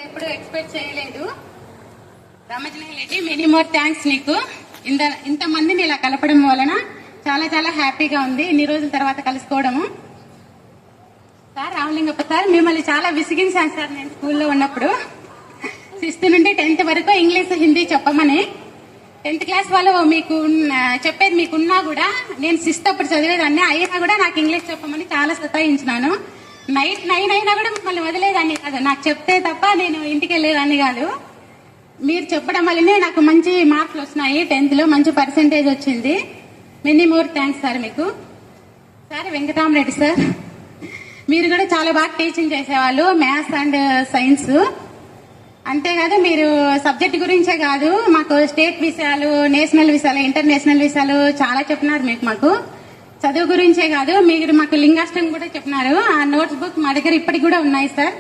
ఎప్పుడు ఎక్స్పెక్ట్ చేయలేదు. రమజనేటి many more thanks నీకు. ఇంత మందిని ఇలా కలపడం వలన చాలా చాలా హ్యాపీగా ఉంది ఇన్ని రోజుల తర్వాత కలుసుకోవడము. సార్ రామలింగప్ప సార్, మిమ్మల్ని చాలా విసిగించాను సార్ నేను స్కూల్లో ఉన్నప్పుడు. 6th నుండి 10th వరకు ఇంగ్లీష్ హిందీ చెప్పమని. 10th క్లాస్ వాళ్ళు మీకు చెప్పేది మీకున్నా కూడా నేను 6th అప్పుడు చదివేదాన్ని, అయినా కూడా నాకు ఇంగ్లీష్ చెప్పమని చాలా సతాయించినాను. నైట్ 9 అయినా కూడా మిమ్మల్ని వదిలేదాన్ని కాదు, నాకు చెప్తే తప్ప నేను ఇంటికి వెళ్ళేదాన్ని కాదు. మీరు చెప్పడం వల్లనే నాకు మంచి మార్కులు వస్తున్నాయి. 10th లో మంచి పర్సెంటేజ్ వచ్చింది. మెనీ మోర్ థ్యాంక్స్ సార్ మీకు. సార్ వెంకటరామరెడ్డి సార్, మీరు కూడా చాలా బాగా టీచింగ్ చేసేవాళ్ళు, మ్యాథ్స్ అండ్ సైన్స్. అంతేకాదు మీరు సబ్జెక్ట్ గురించే కాదు, మాకు స్టేట్ విషయాలు, నేషనల్ విషయాలు, ఇంటర్నేషనల్ విషయాలు చాలా చెప్పినారు. మాకు చదువు గురించే కాదు, మీరు మాకు లింగాష్టం కూడా చెప్పినారు. ఆ నోట్స్ బుక్ మా దగ్గర ఇప్పటికి కూడా ఉన్నాయి సార్.